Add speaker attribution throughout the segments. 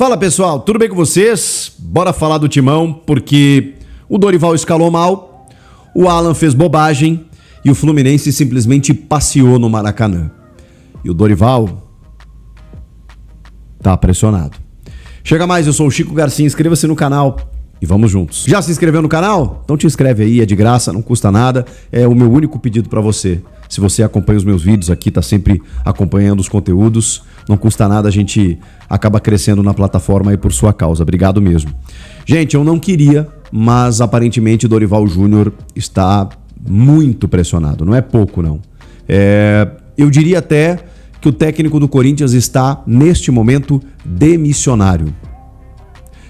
Speaker 1: Fala pessoal, tudo bem com vocês? Bora falar do Timão, porque o Dorival escalou mal, o Alan fez bobagem e o Fluminense simplesmente passeou no Maracanã. E o Dorival tá pressionado. Chega mais, eu sou o Chico Garcia, inscreva-se no canal e vamos juntos. Já se inscreveu no canal? Então te inscreve aí, é de graça, não custa nada, é o meu único pedido pra você. Se você acompanha os meus vídeos aqui, tá sempre acompanhando os conteúdos, não custa nada, a gente acaba crescendo na plataforma aí por sua causa. Obrigado mesmo. Gente, eu não queria, mas aparentemente Dorival Júnior está muito pressionado. Não é pouco, não. Eu diria até que o técnico do Corinthians está, neste momento, demissionário.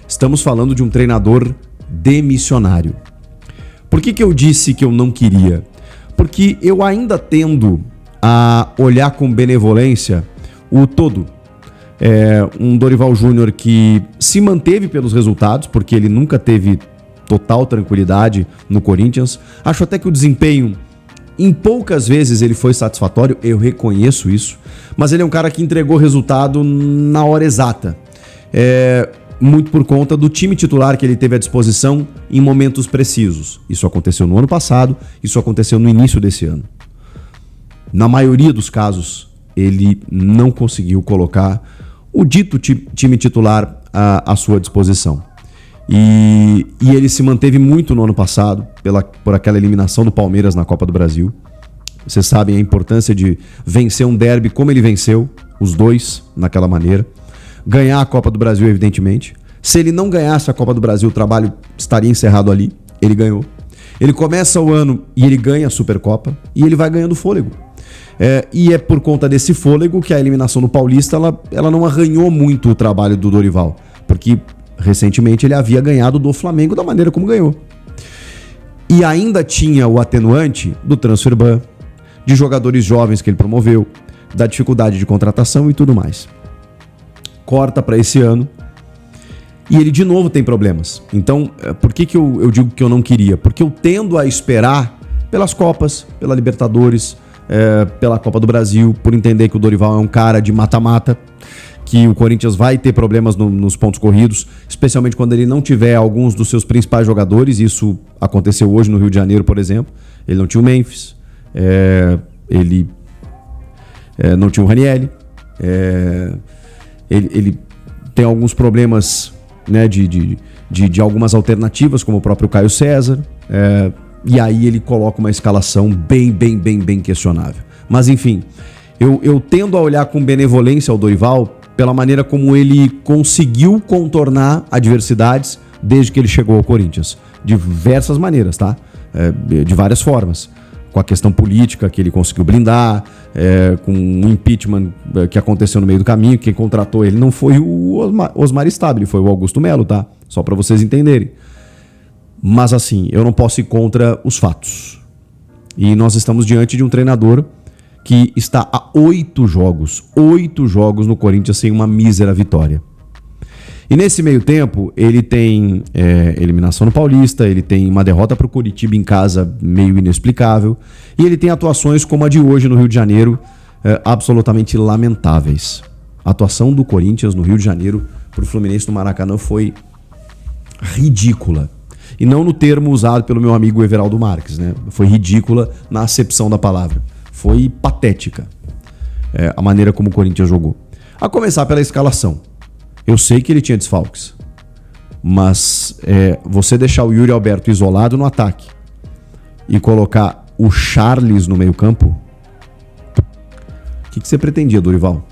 Speaker 1: Estamos falando de um treinador demissionário. Por que eu disse que eu não queria? Porque eu ainda tendo a olhar com benevolência o todo. Um Dorival Júnior que se manteve pelos resultados, porque ele nunca teve total tranquilidade no Corinthians. Acho até que o desempenho, em poucas vezes, ele foi satisfatório, eu reconheço isso. Mas ele é um cara que entregou resultado na hora exata. Muito por conta do time titular que ele teve à disposição em momentos precisos. Isso aconteceu no ano passado, isso aconteceu no início desse ano. Na maioria dos casos, ele não conseguiu colocar o dito time titular à sua disposição. E ele se manteve muito no ano passado, por aquela eliminação do Palmeiras na Copa do Brasil. Vocês sabem a importância de vencer um derby como ele venceu, os dois, naquela maneira. Ganhar a Copa do Brasil, evidentemente. Se ele não ganhasse a Copa do Brasil, o trabalho estaria encerrado ali. Ele ganhou. Ele começa o ano e ele ganha a Supercopa e ele vai ganhando fôlego. E é por conta desse fôlego que a eliminação do Paulista ela não arranhou muito o trabalho do Dorival. Porque recentemente ele havia ganhado do Flamengo da maneira como ganhou. E ainda tinha o atenuante do transfer ban, de jogadores jovens que ele promoveu, da dificuldade de contratação e tudo mais. Corta para esse ano e ele de novo tem problemas. Então, por que eu digo que eu não queria? Porque eu tendo a esperar pelas Copas, pela Libertadores, pela Copa do Brasil, por entender que o Dorival é um cara de mata-mata, que o Corinthians vai ter problemas nos pontos corridos, especialmente quando ele não tiver alguns dos seus principais jogadores. Isso aconteceu hoje no Rio de Janeiro, por exemplo. Ele não tinha o Memphis, ele não tinha o Ranieri, ele tem alguns problemas, né, de algumas alternativas, como o próprio Caio César, e aí ele coloca uma escalação bem questionável. Mas enfim, eu tendo a olhar com benevolência ao Dorival pela maneira como ele conseguiu contornar adversidades desde que ele chegou ao Corinthians. De diversas maneiras, tá? De várias formas. Com a questão política que ele conseguiu blindar, com um impeachment que aconteceu no meio do caminho. Quem contratou ele não foi o Osmar Stabile, foi o Augusto Melo, tá? Só para vocês entenderem. Mas assim, eu não posso ir contra os fatos. E nós estamos diante de um treinador que está a 8 jogos no Corinthians sem uma mísera vitória. E nesse meio tempo, ele tem eliminação no Paulista, ele tem uma derrota para o Coritiba em casa meio inexplicável, e ele tem atuações como a de hoje no Rio de Janeiro, absolutamente lamentáveis. A atuação do Corinthians no Rio de Janeiro para o Fluminense no Maracanã foi ridícula. E não no termo usado pelo meu amigo Everaldo Marques, né? Foi ridícula na acepção da palavra. Foi patética a maneira como o Corinthians jogou. A começar pela escalação. Eu sei que ele tinha desfalques, mas você deixar o Yuri Alberto isolado no ataque e colocar o Charles no meio campo, o que você pretendia, Dorival?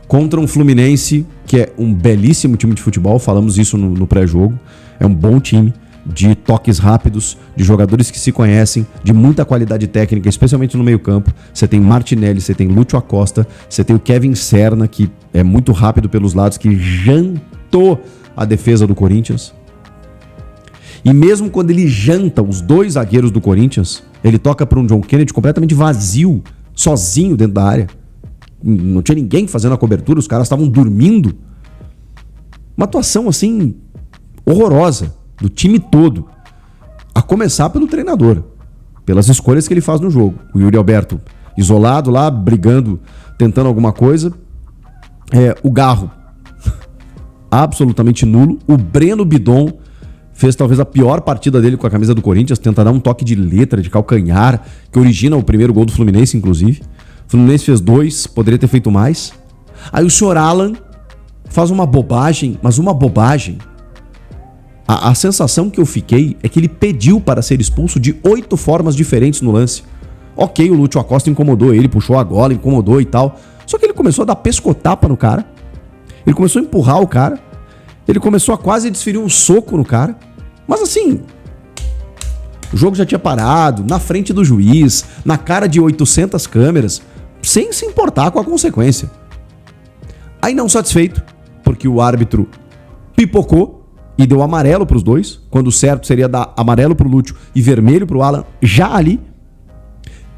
Speaker 1: Contra um Fluminense que é um belíssimo time de futebol, falamos isso no pré-jogo, é um bom time, de toques rápidos, de jogadores que se conhecem, de muita qualidade técnica, especialmente no meio-campo. Você tem Martinelli, você tem Lúcio Acosta, você tem o Kevin Serna, que é muito rápido pelos lados, que jantou a defesa do Corinthians. E mesmo quando ele janta os dois zagueiros do Corinthians, ele toca para um John Kennedy completamente vazio, sozinho dentro da área. Não tinha ninguém fazendo a cobertura, os caras estavam dormindo. Uma atuação assim horrorosa do time todo, a começar pelo treinador, pelas escolhas que ele faz no jogo. O Yuri Alberto isolado lá, brigando, tentando alguma coisa. O Garro absolutamente nulo. O Breno Bidon fez talvez a pior partida dele com a camisa do Corinthians, tenta dar um toque de letra, de calcanhar, que origina o primeiro gol do Fluminense, inclusive. O Fluminense fez 2, poderia ter feito mais. Aí o senhor Alan faz uma bobagem, mas uma bobagem. A sensação que eu fiquei é que ele pediu para ser expulso de 8 formas diferentes no lance. Ok, o Lúcio Acosta incomodou ele, puxou a gola, incomodou e tal. Só que ele começou a dar pescotapa no cara. Ele começou a empurrar o cara. Ele começou a quase desferir um soco no cara. Mas assim, o jogo já tinha parado, na frente do juiz, na cara de 800 câmeras, sem se importar com a consequência. Aí não satisfeito, porque o árbitro pipocou e deu amarelo para os dois, quando o certo seria dar amarelo para o Lúcio e vermelho para o Alan, já ali.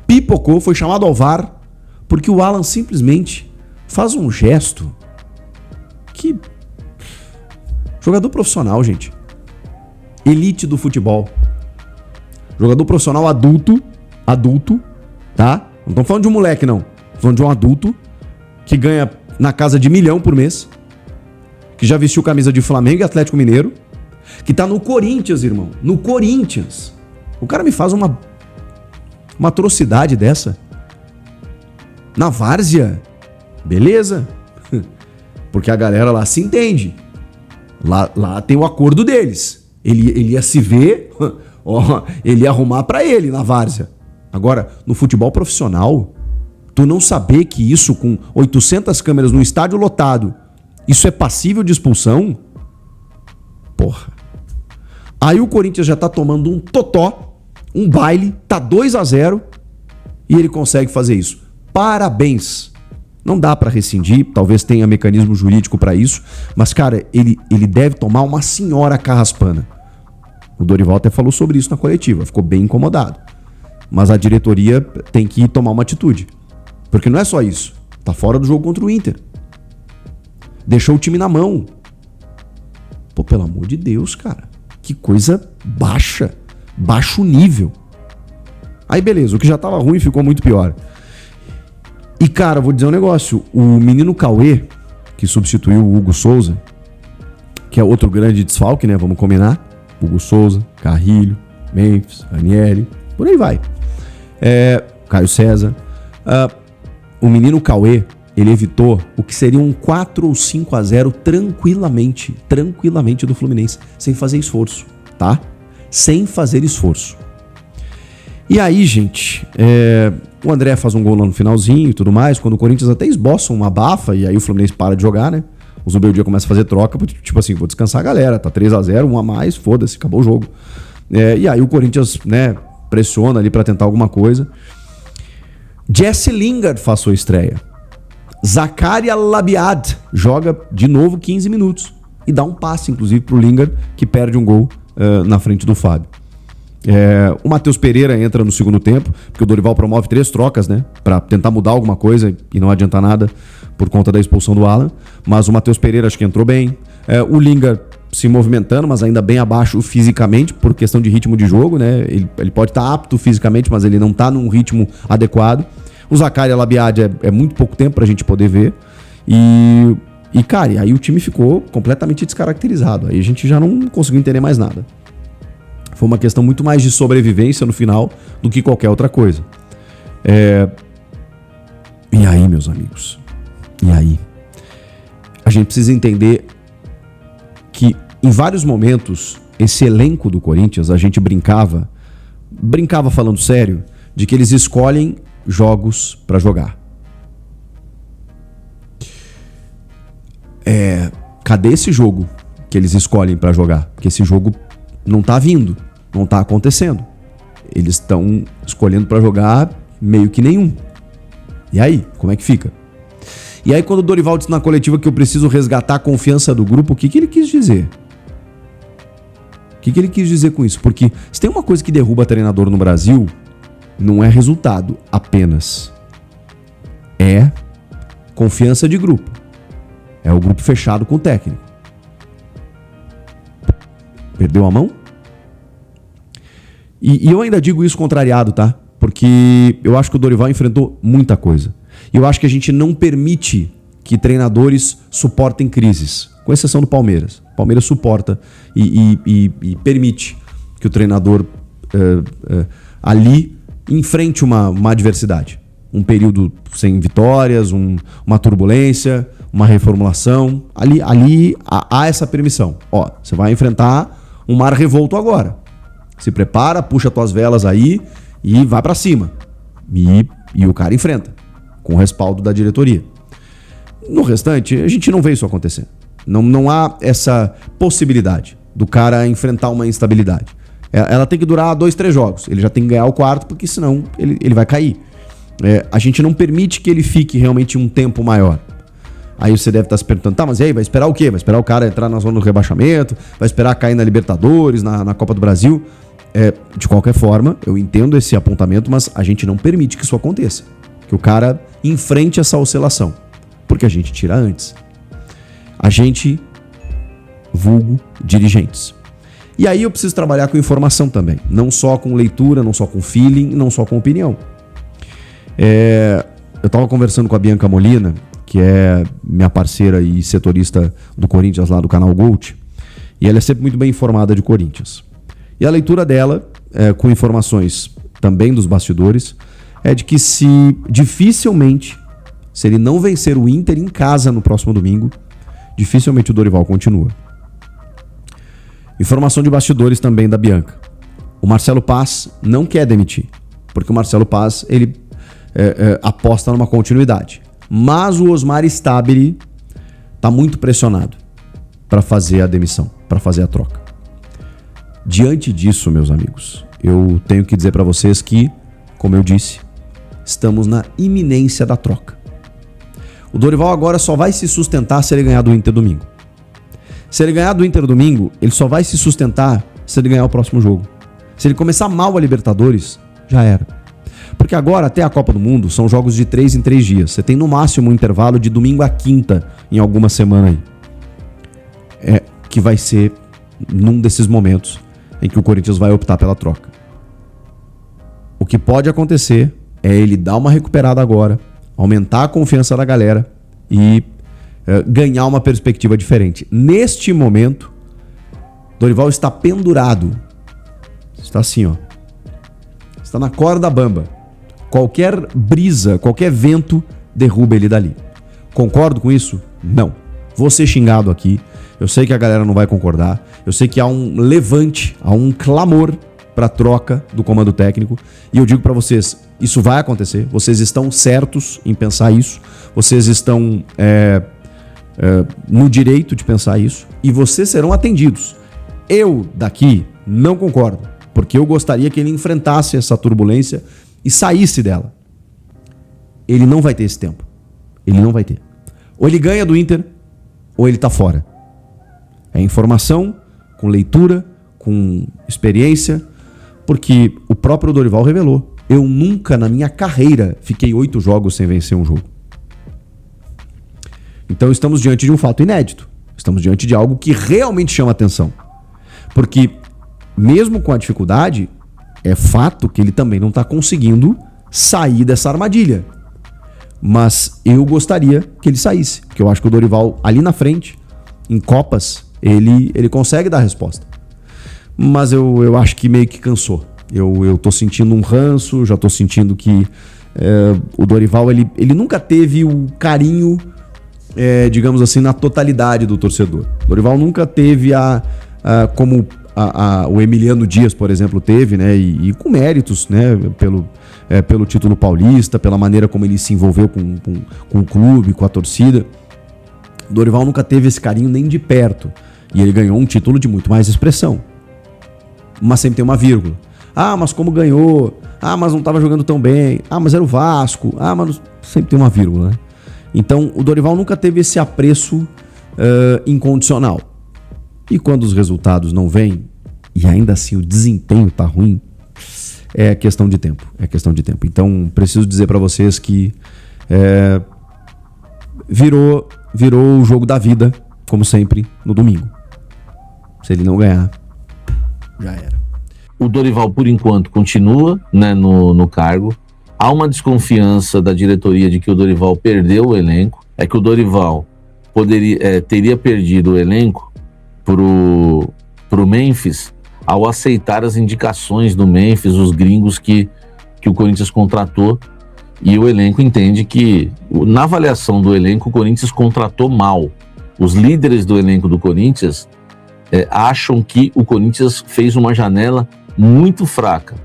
Speaker 1: Pipocou, foi chamado ao VAR, porque o Alan simplesmente faz um gesto que... Jogador profissional, gente. Elite do futebol. Jogador profissional adulto, tá? Não estamos falando de um moleque, não. Estamos falando de um adulto que ganha na casa de 1 milhão por mês, que já vestiu camisa de Flamengo e Atlético Mineiro, que tá no Corinthians, irmão. No Corinthians. O cara me faz uma atrocidade dessa. Na várzea. Beleza. Porque a galera lá se entende. Lá tem o acordo deles. Ele ia se ver, ó, ele ia arrumar pra ele na várzea. Agora, no futebol profissional, tu não saber que isso com 800 câmeras no estádio lotado, isso é passível de expulsão? Porra. Aí o Corinthians já tá tomando um totó, um baile, tá 2-0 e ele consegue fazer isso. Parabéns. Não dá pra rescindir, talvez tenha mecanismo jurídico pra isso, mas, cara, ele deve tomar uma senhora carraspana. O Dorival até falou sobre isso na coletiva, ficou bem incomodado. Mas a diretoria tem que tomar uma atitude. Porque não é só isso. Tá fora do jogo contra o Inter. Deixou o time na mão. Pô, pelo amor de Deus, cara. Que coisa baixa. Baixo nível. Aí beleza, o que já tava ruim ficou muito pior. E, cara, vou dizer um negócio. O menino Cauê, que substituiu o Hugo Souza, que é outro grande desfalque, né? Vamos combinar. Hugo Souza, Carrilho, Memphis, Ranieri, por aí vai. Caio César. O menino Cauê, ele evitou o que seria um 4 ou 5-0 tranquilamente do Fluminense, sem fazer esforço, tá? Sem fazer esforço. E aí, gente, o André faz um gol lá no finalzinho e tudo mais, quando o Corinthians até esboça uma bafa, e aí o Fluminense para de jogar, né? O Zubeldia começa a fazer troca, tipo assim, vou descansar a galera, tá 3-0, 1 a mais, foda-se, acabou o jogo. E aí o Corinthians, né, pressiona ali pra tentar alguma coisa. Jesse Lingard faz sua estreia. Zakaria Labiad joga de novo 15 minutos e dá um passe, inclusive, pro Lingard, que perde um gol na frente do Fábio. O Matheus Pereira entra no segundo tempo, porque o Dorival promove 3 trocas, né, pra tentar mudar alguma coisa e não adianta nada por conta da expulsão do Alan. Mas o Matheus Pereira acho que entrou bem. O Lingard se movimentando, mas ainda bem abaixo fisicamente, por questão de ritmo de jogo, né? Ele pode estar apto fisicamente, mas ele não está num ritmo adequado. O Zakaria Labiad é muito pouco tempo pra gente poder ver. E cara, aí o time ficou completamente descaracterizado. Aí a gente já não conseguiu entender mais nada. Foi uma questão muito mais de sobrevivência no final do que qualquer outra coisa. E aí, meus amigos? E aí? A gente precisa entender que em vários momentos esse elenco do Corinthians, a gente brincava falando sério, de que eles escolhem jogos pra jogar. Cadê esse jogo que eles escolhem pra jogar? Porque esse jogo não tá vindo, não tá acontecendo. Eles estão escolhendo pra jogar meio que nenhum. E aí, como é que fica? E aí, quando o Dorival disse na coletiva que eu preciso resgatar a confiança do grupo, o que ele quis dizer? O que ele quis dizer com isso? Porque se tem uma coisa que derruba treinador no Brasil, não é resultado apenas. É confiança de grupo. É o grupo fechado com o técnico. Perdeu a mão? E eu ainda digo isso contrariado, tá? Porque eu acho que o Dorival enfrentou muita coisa. E eu acho que a gente não permite que treinadores suportem crises com exceção do Palmeiras. O Palmeiras suporta e permite que o treinador ali enfrente uma adversidade. Um período sem vitórias, uma turbulência, uma reformulação. Ali há essa permissão. Ó, você vai enfrentar um mar revolto agora. Se prepara, puxa tuas velas aí e vai pra cima. E o cara enfrenta, com o respaldo da diretoria. No restante, a gente não vê isso acontecer. Não há essa possibilidade do cara enfrentar uma instabilidade. Ela tem que durar 2, 3 jogos. Ele já tem que ganhar o quarto, porque senão ele vai cair. A gente não permite que ele fique realmente um tempo maior. Aí você deve estar se perguntando, tá, mas e aí, vai esperar o quê? Vai esperar o cara entrar na zona do rebaixamento? Vai esperar cair na Libertadores, na Copa do Brasil? De qualquer forma, eu entendo esse apontamento, mas a gente não permite que isso aconteça. Que o cara enfrente essa oscilação. Porque a gente tira antes. A gente, vulgo, dirigentes. E aí eu preciso trabalhar com informação também. Não só com leitura, não só com feeling, não só com opinião. Eu estava conversando com a Bianca Molina, que é minha parceira e setorista do Corinthians lá do canal Gold, e ela é sempre muito bem informada de Corinthians. E a leitura dela, com informações também dos bastidores, é de que dificilmente, se ele não vencer o Inter em casa no próximo domingo, dificilmente o Dorival continua. Informação de bastidores também da Bianca. O Marcelo Paz não quer demitir, porque o Marcelo Paz, ele aposta numa continuidade. Mas o Osmar Stabile está muito pressionado para fazer a demissão, para fazer a troca. Diante disso, meus amigos, eu tenho que dizer para vocês que, como eu disse, estamos na iminência da troca. O Dorival agora só vai se sustentar se ele ganhar do Inter domingo. Se ele ganhar do Inter domingo, ele só vai se sustentar se ele ganhar o próximo jogo. Se ele começar mal a Libertadores, já era. Porque agora, até a Copa do Mundo, são jogos de 3 em 3 dias. Você tem no máximo um intervalo de domingo a quinta em alguma semana aí. Que vai ser num desses momentos em que o Corinthians vai optar pela troca. O que pode acontecer é ele dar uma recuperada agora, aumentar a confiança da galera e ganhar uma perspectiva diferente. Neste momento, Dorival está pendurado. Está assim, ó. Está na corda bamba. Qualquer brisa, qualquer vento derruba ele dali. Concordo com isso? Não. Vou ser xingado aqui. Eu sei que a galera não vai concordar. Eu sei que há um levante, há um clamor para troca do comando técnico. E eu digo para vocês, isso vai acontecer. Vocês estão certos em pensar isso. Vocês estão no direito de pensar isso. E vocês serão atendidos. Eu, daqui, não concordo. Porque eu gostaria que ele enfrentasse essa turbulência e saísse dela. Ele não vai ter esse tempo. Ele não vai ter. Ou ele ganha do Inter, ou ele tá fora. É informação, com leitura, com experiência, porque o próprio Dorival revelou. Eu nunca na minha carreira fiquei 8 jogos sem vencer um jogo. Então estamos diante de um fato inédito. Estamos diante de algo que realmente chama atenção. Porque mesmo com a dificuldade, é fato que ele também não está conseguindo sair dessa armadilha. Mas eu gostaria que ele saísse, porque eu acho que o Dorival ali na frente, em Copas, ele consegue dar a resposta. Mas eu acho que meio que cansou. Eu tô sentindo um ranço, já tô sentindo que o Dorival, ele nunca teve o carinho, digamos assim, na totalidade do torcedor. O Dorival nunca teve como o Emiliano Dias, por exemplo, teve, né? E com méritos, né? Pelo título paulista, pela maneira como ele se envolveu com o clube, com a torcida. O Dorival nunca teve esse carinho nem de perto. E ele ganhou um título de muito mais expressão. Mas sempre tem uma vírgula. Ah, mas como ganhou? Ah, mas não estava jogando tão bem. Ah, mas era o Vasco. Ah, mas sempre tem uma vírgula, né? Então, o Dorival nunca teve esse apreço incondicional. E quando os resultados não vêm, e ainda assim o desempenho tá ruim, é questão de tempo. É questão de tempo. Então, preciso dizer para vocês que virou o jogo da vida, como sempre, no domingo. Se ele não ganhar, já era.
Speaker 2: O Dorival, por enquanto, continua, né, no cargo. Há uma desconfiança da diretoria de que o Dorival perdeu o elenco. É que o Dorival teria perdido o elenco pro Memphis ao aceitar as indicações do Memphis, os gringos que o Corinthians contratou, e o elenco entende que, na avaliação do elenco, o Corinthians contratou mal. Os líderes do elenco do Corinthians acham que o Corinthians fez uma janela muito fraca.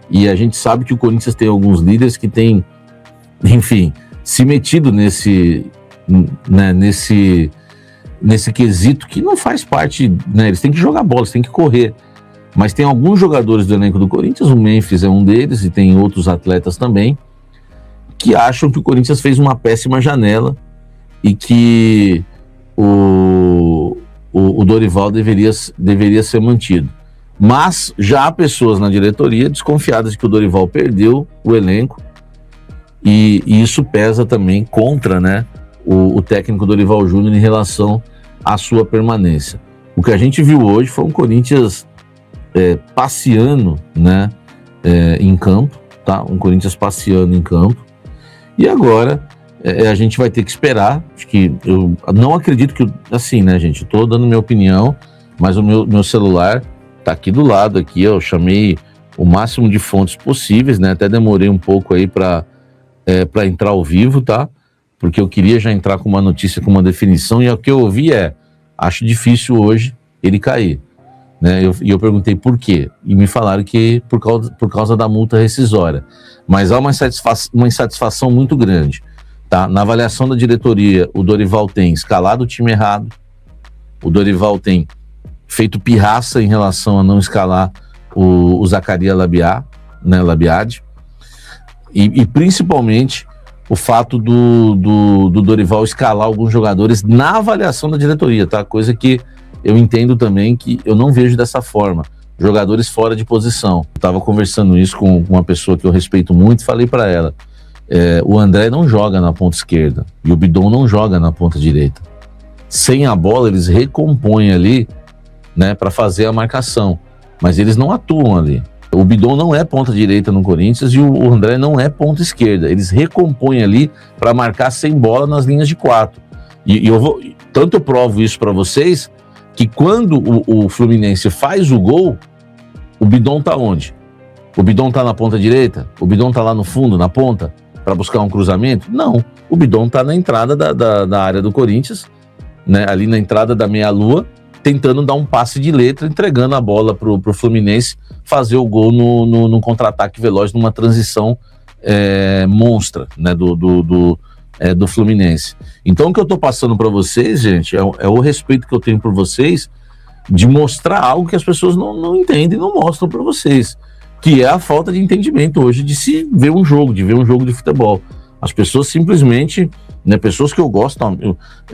Speaker 2: E a gente sabe que o Corinthians tem alguns líderes que têm, enfim, se metido nesse quesito que não faz parte, né? Eles têm que jogar bola, eles têm que correr. Mas tem alguns jogadores do elenco do Corinthians, o Memphis é um deles, e tem outros atletas também, que acham que o Corinthians fez uma péssima janela e que o Dorival deveria ser mantido. Mas já há pessoas na diretoria desconfiadas de que o Dorival perdeu o elenco, e isso pesa também contra, né, o técnico Dorival Júnior em relação à sua permanência. O que a gente viu hoje foi um Corinthians passeando, né, em campo, tá? Um Corinthians passeando em campo. E agora a gente vai ter que esperar. Acho que eu não acredito que, assim, né, gente? Estou dando minha opinião, mas o meu celular tá aqui do lado, aqui. Eu chamei o máximo de fontes possíveis, né? Até demorei um pouco aí para entrar ao vivo, tá? Porque eu queria já entrar com uma notícia, com uma definição, e o que eu ouvi acho difícil hoje ele cair, né? Eu perguntei por quê, e me falaram que por causa da multa rescisória. Mas há uma insatisfação muito grande, tá? Na avaliação da diretoria, o Dorival tem escalado o time errado, o Dorival tem feito pirraça em relação a não escalar o Zacarias Labiad, e principalmente o fato do Dorival escalar alguns jogadores na avaliação da diretoria, tá? Coisa que eu entendo também que eu não vejo dessa forma. Jogadores fora de posição. Eu estava conversando isso com uma pessoa que eu respeito muito, falei para ela, o André não joga na ponta esquerda e o Bidon não joga na ponta direita. Sem a bola, eles recompõem ali, né, para fazer a marcação, mas eles não atuam ali. O Bidon não é ponta direita no Corinthians e o André não é ponta esquerda. Eles recompõem ali para marcar sem bola nas linhas de 4. E tanto eu provo isso para vocês, que quando o Fluminense faz o gol, o Bidon tá onde? O Bidon tá na ponta direita? O Bidon tá lá no fundo, na ponta, para buscar um cruzamento? Não. O Bidon tá na entrada da área do Corinthians, né, ali na entrada da meia-lua, tentando dar um passe de letra, entregando a bola pro Fluminense fazer o gol no contra-ataque veloz, numa transição monstra, né, do Fluminense. Então o que eu tô passando para vocês, gente, é o respeito que eu tenho por vocês, de mostrar algo que as pessoas não entendem e não mostram para vocês, que é a falta de entendimento hoje de se ver um jogo, de futebol. As pessoas simplesmente, né, pessoas que eu gosto,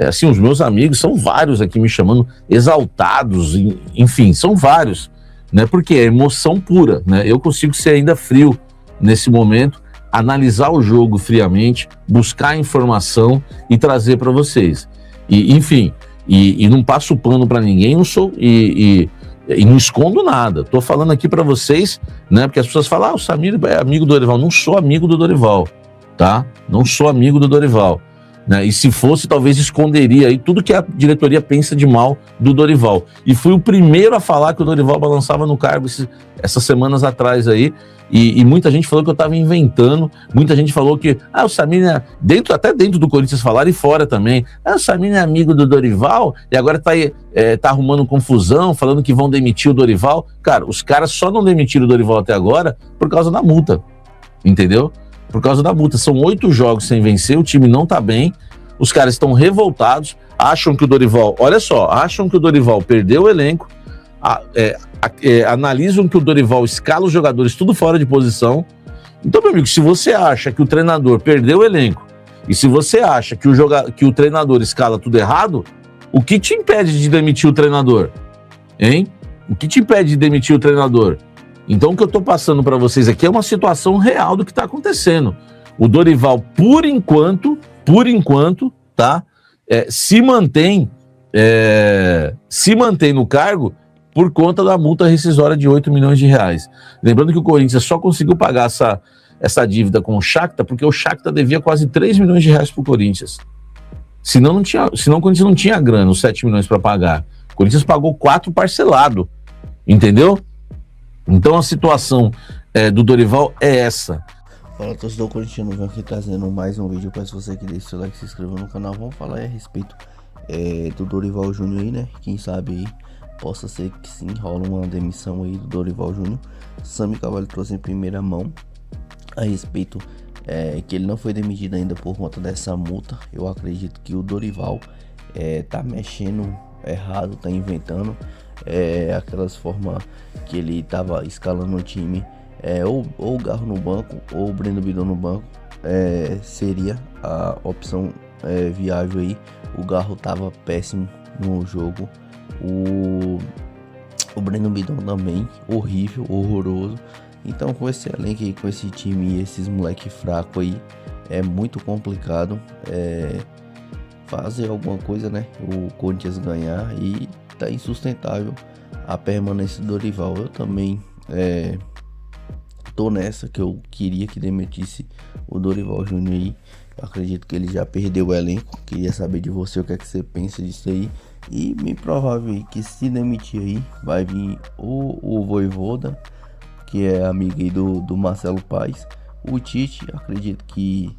Speaker 2: assim, os meus amigos, são vários aqui me chamando exaltados, enfim, são vários, né, porque é emoção pura, né? Eu consigo ser ainda frio nesse momento, analisar o jogo friamente, buscar informação e trazer para vocês. E, enfim, e não passo pano para ninguém, não sou e não escondo nada. Tô falando aqui para vocês, né? Porque as pessoas falam, o Samir é amigo do Dorival. Não sou amigo do Dorival, tá? Não sou amigo do Dorival, né? E se fosse, talvez esconderia aí tudo que a diretoria pensa de mal do Dorival. E fui o primeiro a falar que o Dorival balançava no cargo essas semanas atrás aí. E muita gente falou que eu estava inventando, muita gente falou que o Samir até dentro do Corinthians falaram e fora também, o Samir é amigo do Dorival e agora tá arrumando confusão, falando que vão demitir o Dorival. Cara, os caras só não demitiram o Dorival até agora por causa da multa, entendeu? Por causa da multa, são 8 jogos sem vencer, o time não tá bem, os caras estão revoltados, acham que o Dorival perdeu o elenco, analisam que o Dorival escala os jogadores tudo fora de posição. Então, meu amigo, se você acha que o treinador perdeu o elenco e se você acha que o treinador escala tudo errado, o que te impede de demitir o treinador? Hein? O que te impede de demitir o treinador? Então, o que eu tô passando para vocês aqui é uma situação real do que tá acontecendo. O Dorival, por enquanto, tá? Se mantém no cargo por conta da multa rescisória de 8 milhões de reais. Lembrando que o Corinthians só conseguiu pagar essa dívida com o Shakhtar porque o Shakhtar devia quase 3 milhões de reais para o Corinthians. Senão o Corinthians não tinha grana, os 7 milhões para pagar. O Corinthians pagou 4 parcelado, entendeu? Então a situação do Dorival é essa.
Speaker 3: Fala, torcedor corintiano, venho aqui trazendo mais um vídeo. Peço você que deixe seu like, se inscreva no canal. Vamos falar aí a respeito do Dorival Júnior aí, né? Quem sabe aí possa ser que sim, rola uma demissão aí do Dorival Júnior. Sami Carvalho trouxe em primeira mão a respeito que ele não foi demitido ainda por conta dessa multa. Eu acredito que o Dorival tá mexendo errado, tá inventando aquelas formas que ele tava escalando o time, ou o Garro no banco ou o Breno Bidon no banco, seria a opção viável aí. O Garro tava péssimo no jogo, o Breno Bidon também horrível, horroroso. Então com esse elenco aí, com esse time e esses moleque fraco aí, é muito complicado fazer alguma coisa, né? O Corinthians ganhar, e tá insustentável a permanência do Dorival. Eu também tô nessa, que eu queria que demitisse o Dorival Júnior aí. Eu acredito que ele já perdeu o elenco. Queria saber de você o que é que você pensa disso aí. E bem provável aí que, se demitir aí, vai vir o Vojvoda, que é amigo aí do Marcelo Paes. O Tite, acredito que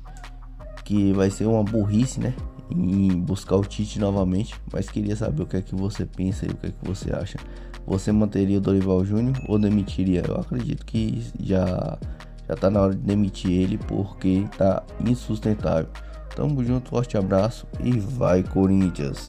Speaker 3: vai ser uma burrice, né, em buscar o Tite novamente. Mas queria saber o que é que você pensa e o que é que você acha. Você manteria o Dorival Júnior ou demitiria? Eu acredito que já tá na hora de demitir ele, porque tá insustentável. Tamo junto, forte abraço e vai Corinthians!